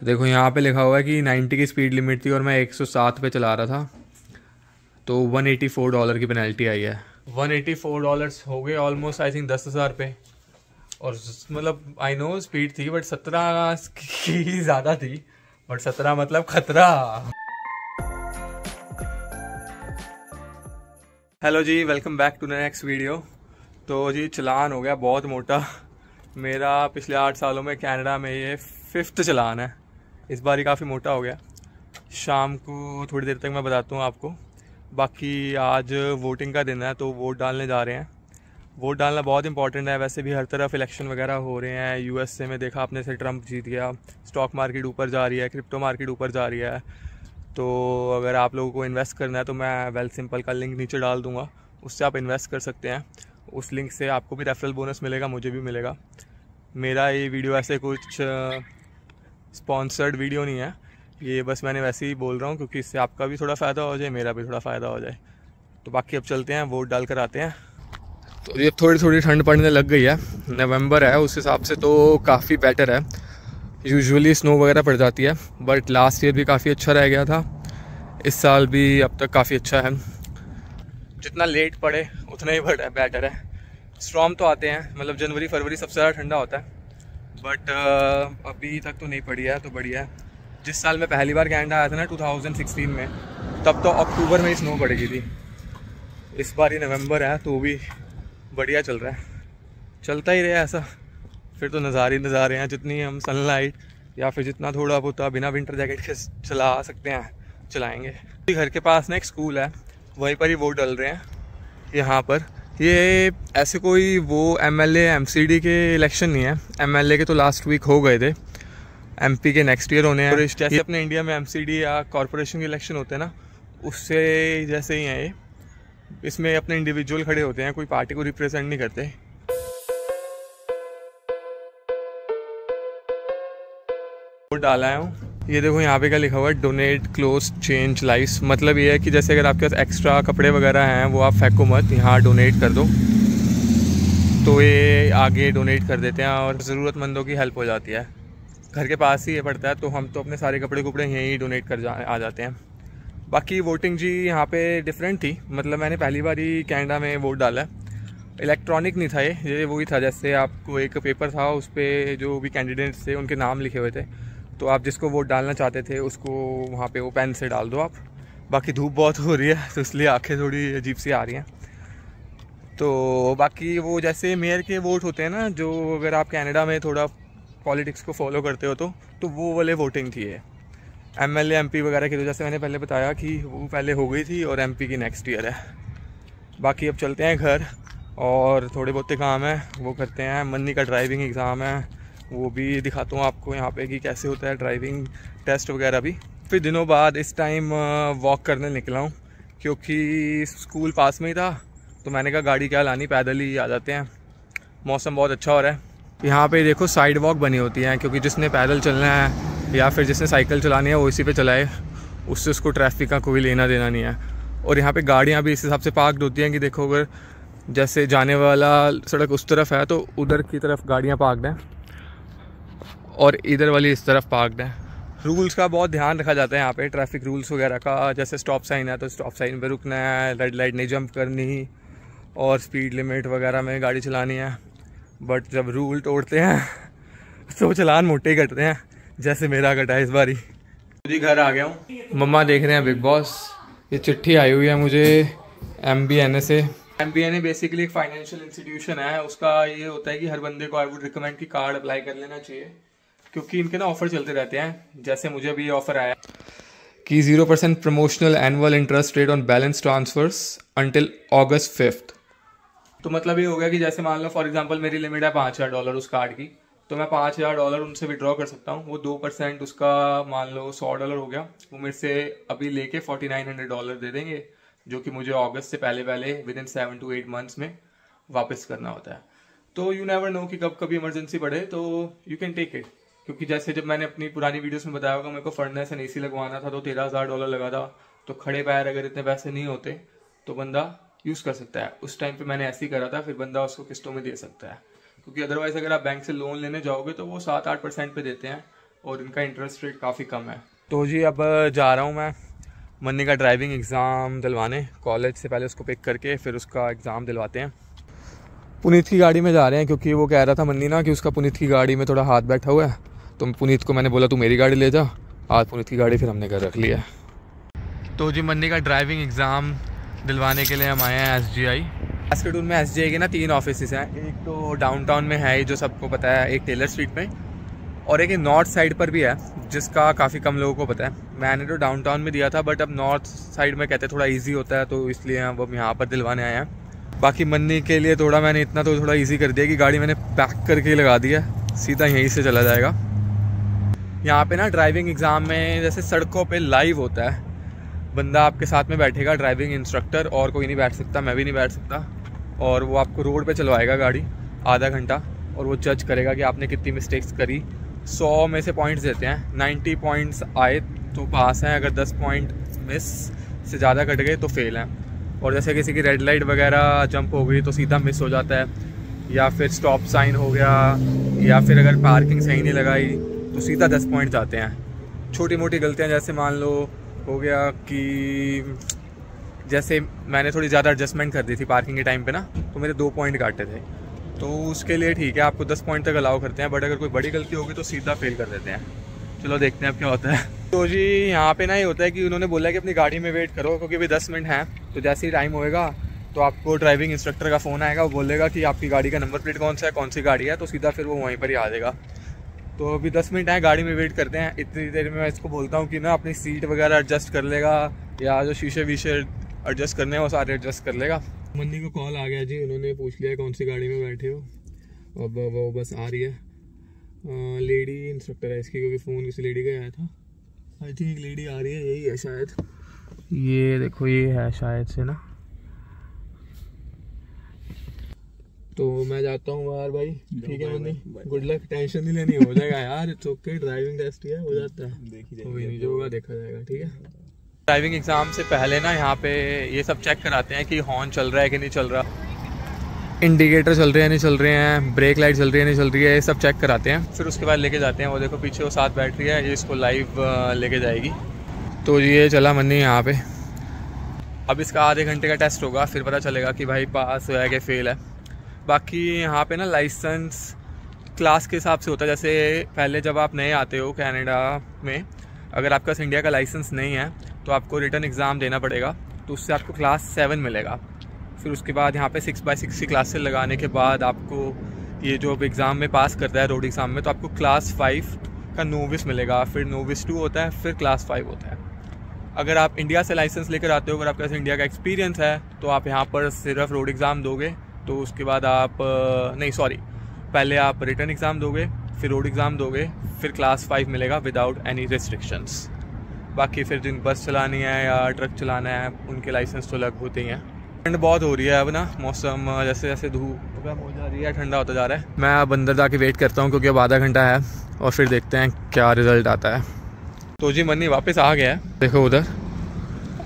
देखो यहाँ पे लिखा हुआ है कि 90 की स्पीड लिमिट थी और मैं 107 पे चला रहा था, तो $184 की पेनल्टी आई है। $184 हो गए ऑलमोस्ट, आई थिंक 10,000 पे। और मतलब आई नो स्पीड थी बट 17 की ज़्यादा थी, बट 17 मतलब खतरा। हेलो जी, welcome back to the next video. तो जी चालान हो गया बहुत मोटा मेरा। पिछले 8 सालों में कनाडा में ये 5th चालान है। इस बार ही काफ़ी मोटा हो गया। शाम को थोड़ी देर तक मैं बताता हूँ आपको। बाकी आज वोटिंग का दिन है तो वोट डालने जा रहे हैं। वोट डालना बहुत इंपॉर्टेंट है। वैसे भी हर तरफ इलेक्शन वगैरह हो रहे हैं। यूएसए में देखा आपने से ट्रम्प जीत गया, स्टॉक मार्केट ऊपर जा रही है, क्रिप्टो मार्केट ऊपर जा रही है। तो अगर आप लोगों को इन्वेस्ट करना है तो मैं वेल्थ सिंपल का लिंक नीचे डाल दूँगा, उससे आप इन्वेस्ट कर सकते हैं। उस लिंक से आपको भी रेफरल बोनस मिलेगा, मुझे भी मिलेगा। मेरा ये वीडियो ऐसे कुछ स्पॉन्सर्ड वीडियो नहीं है, ये बस मैंने वैसे ही बोल रहा हूँ क्योंकि इससे आपका भी थोड़ा फ़ायदा हो जाए, मेरा भी थोड़ा फ़ायदा हो जाए। तो बाकी अब चलते हैं, वोट डाल कर आते हैं। तो ये थोड़ी थोड़ी ठंड पड़ने लग गई है, नवंबर है उस हिसाब से तो काफ़ी बेटर है। यूजुअली स्नो वगैरह पड़ जाती है बट लास्ट ईयर भी काफ़ी अच्छा रह गया था, इस साल भी अब तक काफ़ी अच्छा है। जितना लेट पड़े उतना ही बेटर है। स्टॉर्म तो आते हैं, मतलब जनवरी फरवरी सबसे ज़्यादा ठंडा होता है, बट अभी तक तो नहीं पड़ी है तो बढ़िया है। जिस साल मैं पहली बार कनाडा आया था ना 2016 में, तब तो अक्टूबर में ही स्नो पड़ गई थी। इस बार ही नवंबर है तो भी बढ़िया चल रहा है। चलता ही रहा ऐसा, फिर तो नज़ारे हैं। जितनी हम सनलाइट या फिर जितना थोड़ा बहुत बिना विंटर जैकेट के चला सकते हैं चलाएंगे। घर के पास ना एक स्कूल है, वहीं पर ही वोट डाल रहे हैं यहाँ पर। ये ऐसे कोई वो एमएलए एमसीडी के इलेक्शन नहीं है। एमएलए के तो लास्ट वीक हो गए थे, एमपी के नेक्स्ट ईयर होने हैं। जैसे अपने इंडिया में एमसीडी या कॉरपोरेशन के इलेक्शन होते हैं ना, उससे जैसे ही हैं ये। इसमें अपने इंडिविजुअल खड़े होते हैं, कोई पार्टी को रिप्रेजेंट नहीं करते। वोट डाला हूँ। ये देखो यहाँ पे क्या लिखा हुआ है, डोनेट क्लोथ चेंज लाइफ्स। मतलब ये है कि जैसे अगर आपके पास एक्स्ट्रा कपड़े वगैरह हैं वो आप फेंको मत, यहाँ डोनेट कर दो तो ये आगे डोनेट कर देते हैं और ज़रूरतमंदों की हेल्प हो जाती है। घर के पास ही ये पड़ता है तो हम तो अपने सारे कपड़े यहीं डोनेट कर आ जाते हैं। बाकी वोटिंग जी यहाँ पे डिफरेंट थी, मतलब मैंने पहली बार ही कनाडा में वोट डाला है। इलेक्ट्रॉनिक नहीं था ये वही था जैसे आपको एक पेपर था, उस पर जो भी कैंडिडेट्स थे उनके नाम लिखे हुए थे, तो आप जिसको वोट डालना चाहते थे उसको वहाँ पे वो पेन से डाल दो आप। बाकी धूप बहुत हो रही है तो इसलिए आंखें थोड़ी अजीब सी आ रही हैं। तो बाकी वो जैसे मेयर के वोट होते हैं ना, जो अगर आप कनाडा में थोड़ा पॉलिटिक्स को फॉलो करते हो तो वो वाले वोटिंग थी ये। एमएलए एमपी वगैरह की तो जैसे मैंने पहले बताया कि वो पहले हो गई थी और एमपी की नेक्स्ट ईयर है। बाकी अब चलते हैं घर और थोड़े बहुत काम है वो करते हैं। मन्नी का ड्राइविंग एग्ज़ाम है, वो भी दिखाता हूँ आपको यहाँ पे कि कैसे होता है ड्राइविंग टेस्ट वगैरह भी। फिर दिनों बाद इस टाइम वॉक करने निकला हूँ क्योंकि स्कूल पास में ही था, तो मैंने कहा गाड़ी क्या लानी, पैदल ही आ जाते हैं। मौसम बहुत अच्छा हो रहा है। यहाँ पे देखो साइड वॉक बनी होती हैं, क्योंकि जिसने पैदल चलना है या फिर जिसने साइकिल चलानी है वो इसी पे चलाए, उससे उसको ट्रैफिक का कोई लेना देना नहीं है। और यहाँ पे गाड़ियाँ भी इस हिसाब से पार्कड होती हैं कि देखो अगर जैसे जाने वाला सड़क उस तरफ है तो उधर की तरफ गाड़ियाँ पार्कड हैं और इधर वाली इस तरफ पार्कड है। रूल्स का बहुत ध्यान रखा जाता है यहाँ पे, ट्रैफिक रूल्स वगैरह का। जैसे स्टॉप साइन है तो स्टॉप साइन पे रुकना है, रेड लाइट नहीं जंप करनी और स्पीड लिमिट वगैरह में गाड़ी चलानी है। बट जब रूल तोड़ते हैं तो चालान मोटे ही कटते हैं, जैसे मेरा कटा इस बारी। जी घर आ गया हूँ, मम्मा देख रहे हैं बिग बॉस। ये चिट्ठी आई हुई है मुझे MBNA से। MBNA बेसिकली एक फाइनेंशियल इंस्टीट्यूशन है, उसका ये होता है कि हर बंदे को आई वुड रिकमेंड कि कार्ड अप्लाई कर लेना चाहिए, क्योंकि इनके ना ऑफर चलते रहते हैं। जैसे मुझे भी ये ऑफर आया कि 0% promotional annual interest rate on balance transfers until August 5th। तो मतलब ये हो गया कि जैसे मान लो फॉर एग्जांपल मेरी लिमिट है $5,000 उस कार्ड की, तो मैं $5,000 उनसे विड्रॉ कर सकता हूँ। वो 2% उसका मान लो $100 हो गया, वो मेरे से अभी लेके $4,900 दे देंगे, जो कि मुझे अगस्त से पहले विद इन 7 to 8 मंथ्स में वापस करना होता है। तो यू नेवर नो कि कब कभी इमरजेंसी पड़े तो यू कैन टेक इट। क्योंकि जैसे जब मैंने अपनी पुरानी वीडियोस में बताया होगा, मेरे को फर्नेस एंड AC लगवाना था तो $13,000 लगा था। तो खड़े पैर अगर इतने पैसे नहीं होते तो बंदा यूज़ कर सकता है। उस टाइम पे मैंने ऐसे ही करा था, फिर बंदा उसको किस्तों में दे सकता है। क्योंकि अदरवाइज़ अगर आप बैंक से लोन लेने जाओगे तो वो 7-8% पे देते हैं, और इनका इंटरेस्ट रेट काफ़ी कम है। तो जी अब जा रहा हूँ मैं मन्नी का ड्राइविंग एग्ज़ाम दिलवाने। कॉलेज से पहले उसको पिक करके फिर उसका एग्ज़ाम दिलवाते हैं। पुनीत की गाड़ी में जा रहे हैं क्योंकि वो कह रहा था मन्नी ना कि उसका पुनीत की गाड़ी में थोड़ा हाथ बैठा हुआ है। तो पुनीत को मैंने बोला तू मेरी गाड़ी ले जा। आज पुनीत की गाड़ी फिर हमने घर रख लिया। तो जी मन्नी का ड्राइविंग एग्ज़ाम दिलवाने के लिए हम आए हैं SGI। सास्केटून में SGI के ना 3 ऑफिस हैं। एक तो डाउनटाउन में है जो सबको पता है, एक टेलर स्ट्रीट में, और एक नॉर्थ साइड पर भी है जिसका काफ़ी कम लोगों को पता है। मैंने तो डाउनटाउन में दिया था बट अब नॉर्थ साइड में कहते थोड़ा ईजी होता है, तो इसलिए हम यहाँ पर दिलवाने आए हैं। बाकी मन्नी के लिए थोड़ा मैंने इतना तो थोड़ा ईजी कर दिया कि गाड़ी मैंने पैक करके लगा दिया, सीधा यहीं से चला जाएगा। यहाँ पे ना ड्राइविंग एग्ज़ाम में जैसे सड़कों पे लाइव होता है, बंदा आपके साथ में बैठेगा, ड्राइविंग इंस्ट्रक्टर, और कोई नहीं बैठ सकता, मैं भी नहीं बैठ सकता, और वो आपको रोड पे चलवाएगा गाड़ी आधा घंटा, और वो जज करेगा कि आपने कितनी मिस्टेक्स करी। 100 में से पॉइंट्स देते हैं, 90 पॉइंट्स आए तो पास हैं, अगर 10 पॉइंट मिस से ज़्यादा कट गए तो फेल हैं। और जैसे किसी की रेड लाइट वगैरह जंप हो गई तो सीधा मिस हो जाता है, या फिर स्टॉप साइन हो गया, या फिर अगर पार्किंग सही नहीं लगाई तो सीधा 10 पॉइंट जाते हैं। छोटी मोटी गलतियां जैसे मान लो हो गया कि जैसे मैंने थोड़ी ज़्यादा एडजस्टमेंट कर दी थी पार्किंग के टाइम पे ना, तो मेरे 2 पॉइंट काटे थे, तो उसके लिए ठीक है, आपको 10 पॉइंट तक अलाउ करते हैं, बट अगर कोई बड़ी गलती होगी तो सीधा फेल कर देते हैं। चलो देखते हैं अब क्या होता है। तो जी यहाँ पे ना ये होता है कि उन्होंने बोला कि अपनी गाड़ी में वेट करो क्योंकि अभी 10 मिनट हैं, तो जैसे ही टाइम होएगा तो आपको ड्राइविंग इंस्ट्रक्टर का फ़ोन आएगा, वो बोलेगा कि आपकी गाड़ी का नंबर प्लेट कौन सा है, कौन सी गाड़ी है, तो सीधा फिर वो वहीं पर ही आ जाएगा। तो अभी 10 मिनट है, गाड़ी में वेट करते हैं। इतनी देर में मैं इसको बोलता हूँ कि ना अपनी सीट वगैरह एडजस्ट कर लेगा, या जो शीशे वीशे एडजस्ट करने हैं वो सारे एडजस्ट कर लेगा। मन्नी को कॉल आ गया जी, उन्होंने पूछ लिया कौन सी गाड़ी में बैठे हो। अब वो बस आ रही है, लेडी इंस्ट्रक्टर है इसकी, क्योंकि फ़ोन किसी लेडी का आया था। आई थिंक एक लेडी आ रही है, यही है शायद, ये देखो ये है शायद से ना। तो मैं जाता हूँ बाहर भाई, ठीक है मन्नी, गुड लक, टेंशन नहीं लेनी, हो जाएगा यार, इट्स ओके, ड्राइविंग टेस्ट है, हो जाता है, कोई नहीं, जो होगा देखा जाएगा, ठीक है। ड्राइविंग एग्ज़ाम से पहले ना यहाँ पे ये सब चेक कराते हैं कि हॉर्न चल रहा है कि नहीं चल रहा, इंडिकेटर चल रहे हैं नहीं चल रहे हैं, ब्रेक लाइट चल रही है नहीं चल रही है, ये सब चेक कराते हैं। फिर उसके बाद लेके जाते हैं, वो देखो पीछे वो साथ बैठ रही है, ये इसको लाइव लेके जाएगी। तो ये चला मन्नी यहाँ पे, अब इसका आधे घंटे का टेस्ट होगा, फिर पता चलेगा कि भाई पास हुआ है कि फेल है। बाकी यहाँ पे ना लाइसेंस क्लास के हिसाब से होता है, जैसे पहले जब आप नए आते हो कनाडा में, अगर आपके पास इंडिया का लाइसेंस नहीं है तो आपको रिटर्न एग्ज़ाम देना पड़ेगा, तो उससे आपको क्लास 7 मिलेगा। फिर उसके बाद यहाँ पे 6x6 की क्लास से लगाने के बाद आपको ये जो अब एग्ज़ाम में पास करता है रोड एग्ज़ाम में, तो आपको क्लास 5 का नोविस मिलेगा, फिर नोविस 2 होता है, फिर क्लास 5 होता है। अगर आप इंडिया से लाइसेंस लेकर आते हो, अगर आपके पास इंडिया का एक्सपीरियंस है तो आप यहाँ पर सिर्फ रोड एग्ज़ाम दोगे, तो उसके बाद आप पहले आप रिटर्न एग्ज़ाम दोगे, फिर रोड एग्ज़ाम दोगे, फिर क्लास 5 मिलेगा विदाउट एनी रिस्ट्रिक्शंस। बाकी फिर जिन बस चलानी है या ट्रक चलाना है उनके लाइसेंस तो अलग होते ही हैं। ठंड बहुत हो रही है अब ना, मौसम जैसे जैसे धूप कम हो जा रही है, ठंडा होता जा रहा है। मैं अब अंदर जाके वेट करता हूँ क्योंकि अब आधा घंटा है, और फिर देखते हैं क्या रिज़ल्ट आता है। तो जी मन्नी वापस आ गया है, देखो उधर,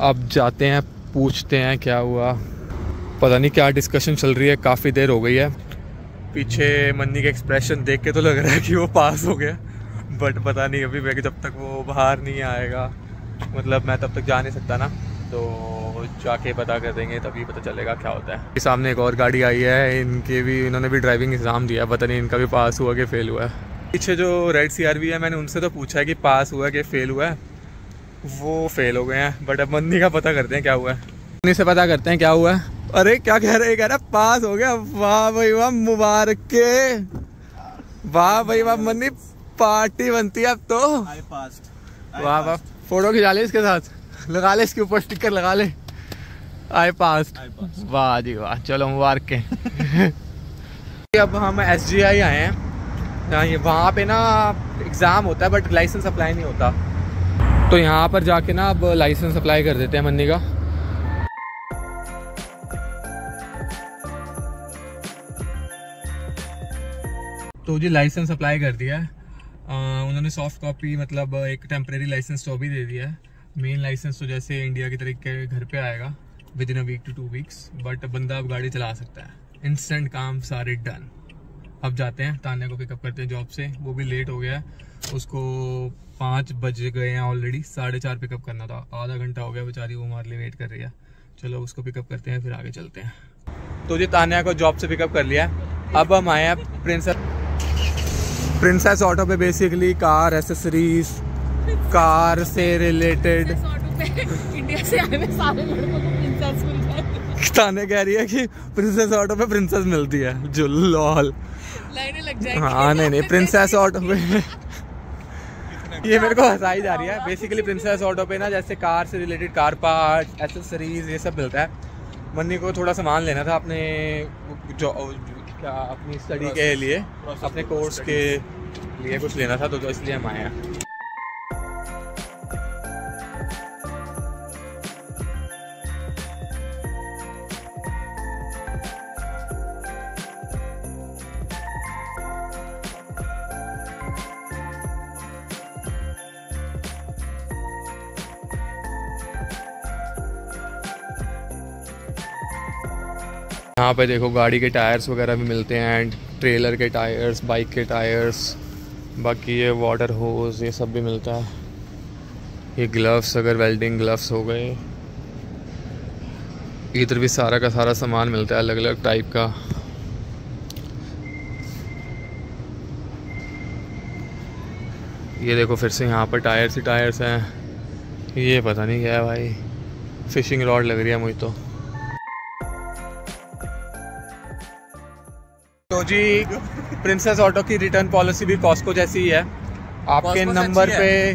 अब जाते हैं पूछते हैं क्या हुआ, पता नहीं क्या डिस्कशन चल रही है, काफ़ी देर हो गई है। पीछे मन्नी के एक्सप्रेशन देख के तो लग रहा है कि वो पास हो गया, बट पता नहीं अभी मैं, जब तक वो बाहर नहीं आएगा, मतलब मैं तब तक जा नहीं सकता ना, तो जाके पता कर देंगे, तभी पता चलेगा क्या होता है। सामने एक और गाड़ी आई है, इन्होंने भी ड्राइविंग एग्ज़ाम दिया, पता नहीं इनका भी पास हुआ कि फेल हुआ है। पीछे जो रेड CRV है, मैंने उनसे तो पूछा है कि पास हुआ कि फेल हुआ है, वो फेल हो गए हैं, बट अब मन्नी का पता करते हैं क्या हुआ है, मन्नी से पता करते हैं क्या हुआ है। अरे क्या कह रहे हैं, पास हो गया, वाह भाई वाह, मुबारक के, वाह भाई वाह, मन्नी पार्टी बनती है अब तो, वाह वाह, फोटो खिंचा ले इसके साथ, लगा ले इसके ऊपर स्टिकर लगा ले, आई पास, वाह जी वाह, चलो मुबारक के। अब हम SGI आए हैं, वहाँ पे ना एग्ज़ाम होता है बट लाइसेंस अप्लाई नहीं होता, तो यहाँ पर जाके ना अब लाइसेंस अप्लाई कर देते हैं मन्नी का। तो जी लाइसेंस अप्लाई कर दिया है, उन्होंने सॉफ्ट कॉपी मतलब एक टेम्परेरी लाइसेंस तो भी दे दिया है, मेन लाइसेंस तो जैसे इंडिया की तरीके घर पे आएगा within a week to 2 weeks, but बंदा अब गाड़ी चला सकता है, इंस्टेंट काम सारे डन। अब जाते हैं, तान्या को पिकअप करते हैं जॉब से, वो भी लेट हो गया है, उसको 5 बज गए हैं ऑलरेडी, 4:30 पिकअप करना था, आधा घंटा हो गया बेचारी, वो हमारे लिए वेट कर रही है। चलो उसको पिकअप करते हैं, फिर आगे चलते हैं। तो जी तान्या को जॉब से पिकअप कर लिया है। अब हम आए हैं प्रिंसेस ऑटो पे। बेसिकली कार एसेसरीज, कार से रिलेटेड इंडिया से आए हुए सारे लड़कों को प्रिंसेस मिल जाए। तान्या कह रही है कि प्रिंसेस ऑटो पे प्रिंसेस मिलती है, जो लॉल लाइनें लग जाएंगी। हाँ नहीं प्रिंसेस ऑटो पे ये मेरे को हंसाई जा रही है। बेसिकली प्रिंसेस ऑटो पे ना जैसे कार से रिलेटेड कार पार्ट, एसेसरीज, ये सब मिलता है। मन्नी को थोड़ा सामान लेना था अपने क्या अपनी स्टडी के लिए, अपने कोर्स के लिए कुछ लेना था, तो इसलिए हम आए हैं। यहाँ पे देखो गाड़ी के टायर्स वगैरह भी मिलते हैं, एंड ट्रेलर के टायर्स, बाइक के टायर्स, बाकी ये वाटर होज, ये सब भी मिलता है। ये ग्लव्स, अगर वेल्डिंग ग्लव्स हो गए, इधर भी सारा का सारा सामान मिलता है अलग अलग टाइप का। ये देखो फिर से यहाँ पर टायर्स ही टायर्स हैं। ये पता नहीं क्या है भाई, फिशिंग रॉड लग रही है मुझे तो जी प्रिंसेस ऑटो की रिटर्न पॉलिसी भी कॉस्को जैसी ही है। आपके नंबर पे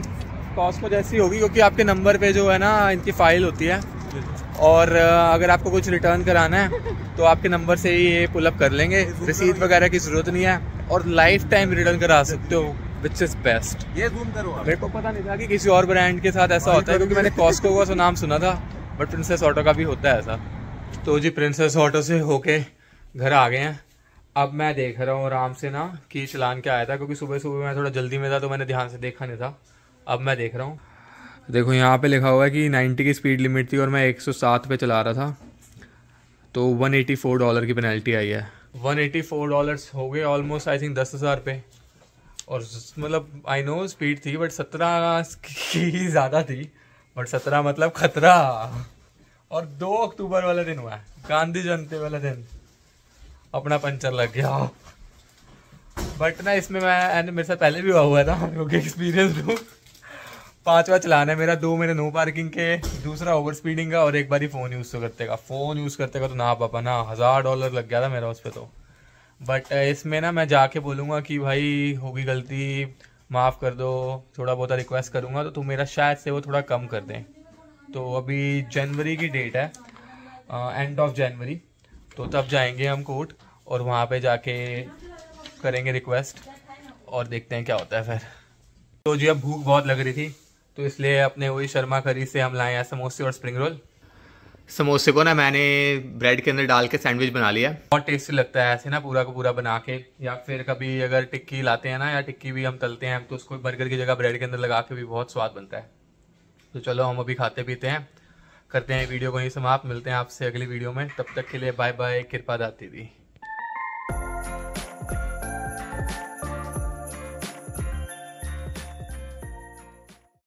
कॉस्को जैसी होगी, क्योंकि आपके नंबर पे जो है ना इनकी फाइल होती है, और अगर आपको कुछ रिटर्न कराना है तो आपके नंबर से ही ये पुल अप कर लेंगे। रिसीट वगैरह की ज़रूरत नहीं है, और लाइफ टाइम रिटर्न करा सकते हो, विच इज़ बेस्ट। ये जूम करो। मेरे को पता नहीं था कि किसी और ब्रांड के साथ ऐसा होता है, क्योंकि मैंने कॉस्को का नाम सुना था, बट प्रिंसेस ऑटो का भी होता है ऐसा। तो जी प्रिंसेस ऑटो से होके घर आ गए हैं। अब मैं देख रहा हूँ आराम से ना कि चलान क्या आया था, क्योंकि सुबह सुबह मैं थोड़ा जल्दी में था तो मैंने ध्यान से देखा नहीं था। अब मैं देख रहा हूँ, देखो यहाँ पे लिखा हुआ है कि 90 की स्पीड लिमिट थी और मैं 107 पे चला रहा था, तो $184 की पेनल्टी आई है। $184 हो गए ऑलमोस्ट, आई थिंक 10,000 पे। और मतलब आई नो स्पीड थी, बट 17 की ज़्यादा थी, बट 17 मतलब खतरा। और 2 अक्टूबर वाला दिन हुआ है, गांधी जयंती वाला दिन, अपना पंचर लग गया। बट ना इसमें मैं मेरे साथ पहले भी हुआ था, क्योंकि एक्सपीरियंस हूँ। 5वां चलान है मेरा, 2 मेरे नो पार्किंग के, दूसरा ओवर स्पीडिंग का, और एक बार ही फ़ोन यूज़ करते का। फ़ोन यूज़ करते का तो ना पापा ना, $1000 लग गया था मेरा उस पर तो। बट इसमें ना मैं जाके बोलूँगा कि भाई होगी गलती, माफ़ कर दो, थोड़ा बहुत रिक्वेस्ट करूँगा, तो मेरा शायद से वो थोड़ा कम कर दें। तो अभी जनवरी की डेट है, एंड ऑफ जनवरी, तो तब जाएंगे हम कोर्ट, और वहाँ पे जाके करेंगे रिक्वेस्ट, और देखते हैं क्या होता है फिर। तो जी अब भूख बहुत लग रही थी, तो इसलिए अपने वही शर्मा खरी से हम लाए हैं समोसे और स्प्रिंग रोल। समोसे को ना मैंने ब्रेड के अंदर डाल के सैंडविच बना लिया, बहुत टेस्टी लगता है ऐसे ना पूरा का पूरा बना के। या फिर कभी अगर टिक्की लाते हैं ना, या टिक्की भी हम तलते हैं, तो उसको बर्गर की जगह ब्रेड के अंदर लगा के भी बहुत स्वाद बनता है। तो चलो हम अभी खाते पीते हैं, करते हैं वीडियो को यहीं समाप्त। मिलते हैं आपसे अगली वीडियो में, तब तक के लिए बाय बाय, कृपा दाती दी।